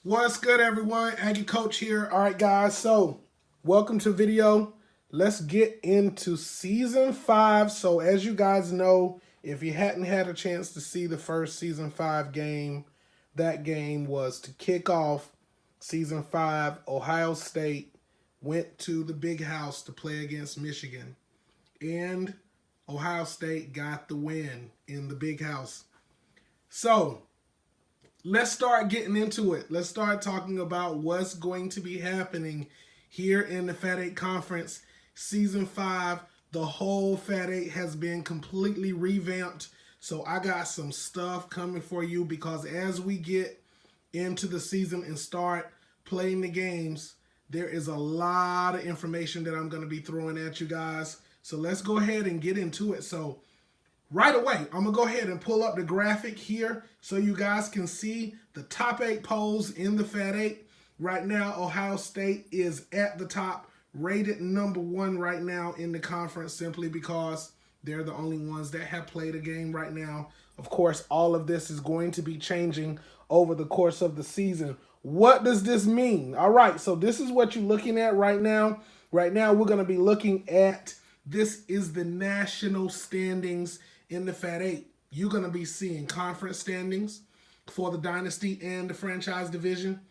What's good, everyone? Aggie Coach here. All right, guys, so welcome to video. Let's get into Season 5. So as you guys know, if you hadn't had a chance to see the first Season 5 game, that game was to kick off Season 5. Ohio State went to the Big House to play against Michigan. And Ohio State got the win in the Big House. So let's start getting into it. Let's start talking about what's going to be happening here in the FAT8 Conference. Season 5, the whole FAT8 has been completely revamped. So I got some stuff coming for you because as we get into the season and start playing the games, there is a lot of information that I'm going to be throwing at you guys. So let's go ahead and get into it. So right away, I'm going to go ahead and pull up the graphic here so you guys can see the top 8 polls in the FAT8. Right now, Ohio State is at the top, rated number 1 right now in the conference simply because they're the only ones that have played a game right now. Of course, all of this is going to be changing over the course of the season. What does this mean? All right, so this is what you're looking at right now. Right now, we're going to be looking at, this is the national standings in the FAT8. You're going to be seeing conference standings for the dynasty and the franchise division.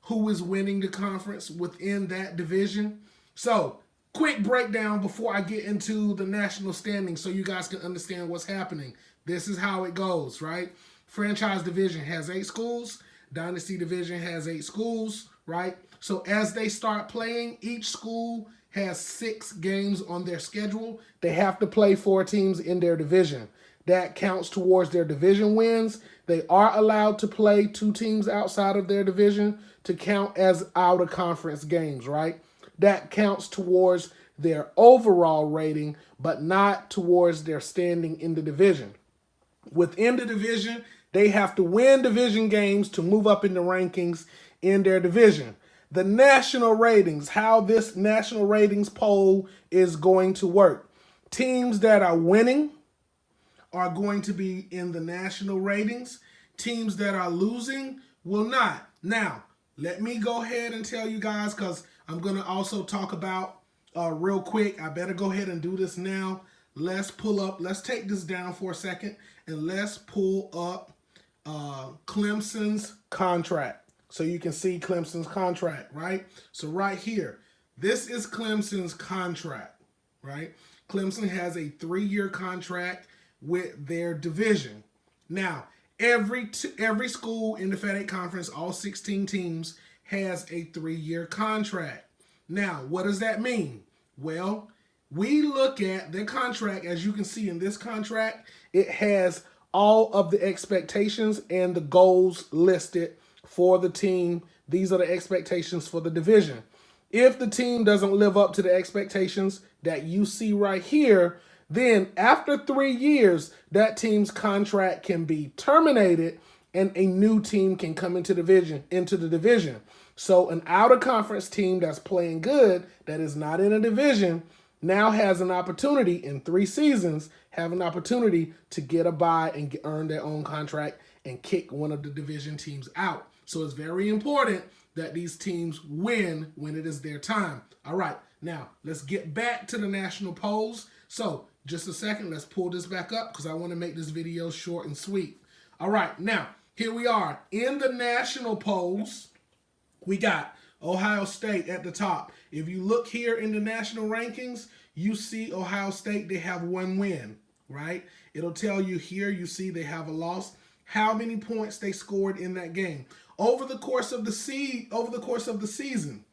Who is winning the conference within that division. So, quick breakdown before I get into the national standings so you guys can understand what's happening. This is how it goes, right? Franchise division has 8 schools. Dynasty division has 8 schools, right? So as they start playing, each school has 6 games on their schedule. They have to play 4 teams in their division. That counts towards their division wins. They are allowed to play 2 teams outside of their division to count as out-of-conference games, right? That counts towards their overall rating, but not towards their standing in the division. Within the division, they have to win division games to move up in the rankings in their division. The national ratings, how this national ratings poll is going to work. Teams that are winning are going to be in the national ratings. Teams that are losing will not. Now, let me go ahead and tell you guys, because I'm going to also talk about real quick. I better go ahead and do this now. Let's pull up. Let's take this down for a second, and let's pull up Clemson's contract. So you can see Clemson's contract, right? So right here, this is Clemson's contract, right? Clemson has a 3-year contract with their division. Now, every school in the FAT8 conference, all 16 teams, has a 3-year contract. Now, what does that mean? Well, we look at the contract. As you can see in this contract, it has all of the expectations and the goals listed for the team. These are the expectations for the division. If the team doesn't live up to the expectations that you see right here, then after 3 years, that team's contract can be terminated and a new team can come into the division. So an out-of-conference team that's playing good, that is not in a division, now has an opportunity in 3 seasons, have an opportunity to get a bye and earn their own contract and kick one of the division teams out. So it's very important that these teams win when it is their time. All right, now let's get back to the national polls. So just a second, let's pull this back up because I want to make this video short and sweet. All right, now here we are. In the national polls, we got Ohio State at the top. If you look here in the national rankings, you see Ohio State, they have 1 win, right? It'll tell you here, you see they have a loss, how many points they scored in that game. Over the course of the season,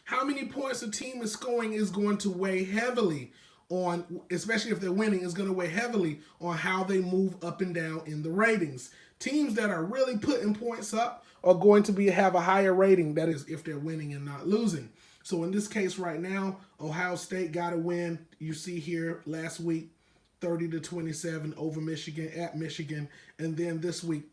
how many points a team is scoring is going to weigh heavily on, especially if they're winning, is going to weigh heavily on how they move up and down in the ratings. Teams that are really putting points up are going to have a higher rating, that is if they're winning and not losing. So in this case right now, Ohio State got a win. You see here last week, 30-27 over Michigan at Michigan. And then this week,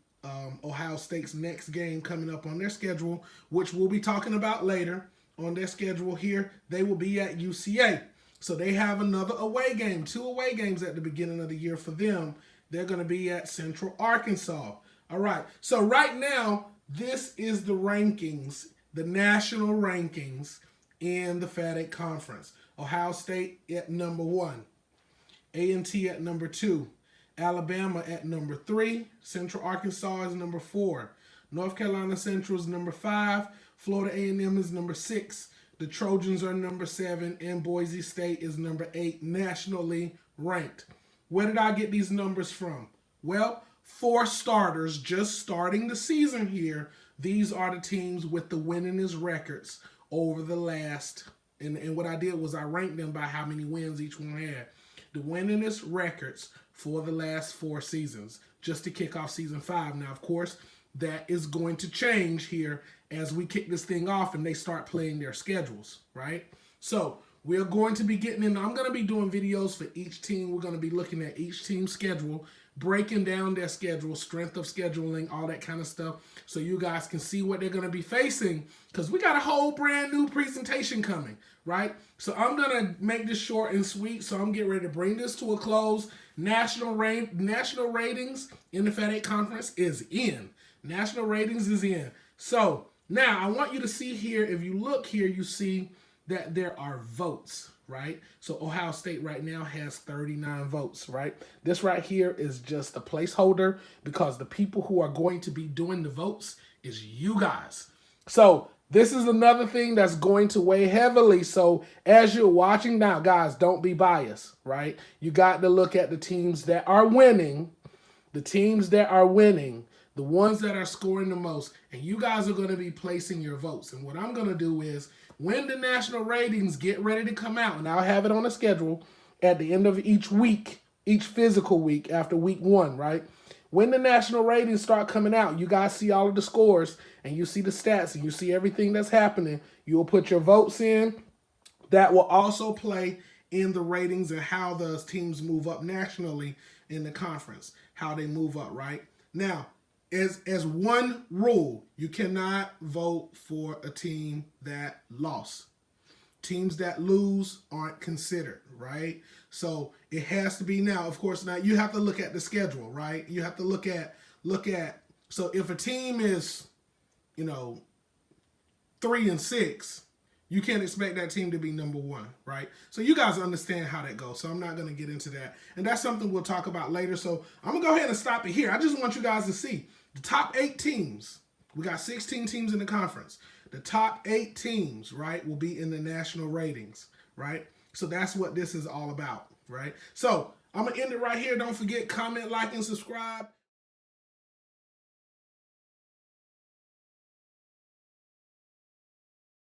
Ohio State's next game coming up on their schedule, which we'll be talking about later on their schedule here. They will be at UCA. So they have another away game, 2 away games at the beginning of the year for them. They're going to be at Central Arkansas. All right. So right now, this is the rankings, the national rankings in the FAT8 conference. Ohio State at number 1. A&T at number 2. Alabama at number 3. Central Arkansas is number 4. North Carolina Central is number 5. Florida A&M is number 6. The Trojans are number 7. And Boise State is number 8 nationally ranked. Where did I get these numbers from? Well, for starters, just starting the season here, these are the teams with the winningest records over the last, and what I did was I ranked them by how many wins each one had. The winningest records for the last 4 seasons, just to kick off season 5. Now, of course, that is going to change here as we kick this thing off and they start playing their schedules, right? So we're going to be getting in. I'm going to be doing videos for each team. We're going to be looking at each team's schedule, breaking down their schedule, strength of scheduling, all that kind of stuff, so you guys can see what they're going to be facing, because we got a whole brand new presentation coming, right? So I'm going to make this short and sweet, so I'm getting ready to bring this to a close. National ratings in the FAT8 conference is in. National ratings is in. So now I want you to see here, if you look here, you see that there are votes, right? So Ohio State right now has 39 votes, right? This right here is just a placeholder, because the people who are going to be doing the votes is you guys. So this is another thing that's going to weigh heavily. So as you're watching now, guys, don't be biased, right? You got to look at the teams that are winning, the ones that are scoring the most, and you guys are going to be placing your votes. And what I'm going to do is, when the national ratings get ready to come out, and I'll have it on the schedule at the end of each week, each physical week after week 1, right? When the national ratings start coming out, you guys see all of the scores, and you see the stats, and you see everything that's happening. You'll put your votes in. That will also play in the ratings and how those teams move up nationally in the conference, how they move up, right? Now, as one rule, you cannot vote for a team that lost. Teams that lose aren't considered, right? So it has to be now. Of course, now you have to look at the schedule, right? You have to look at. So if a team is, 3-6, you can't expect that team to be number 1, right? So you guys understand how that goes. So I'm not going to get into that. And that's something we'll talk about later. So I'm going to go ahead and stop it here. I just want you guys to see the top 8 teams. We got 16 teams in the conference. The top 8 teams, right, will be in the national ratings, right? So that's what this is all about, right? So I'm going to end it right here. Don't forget, comment, like, and subscribe.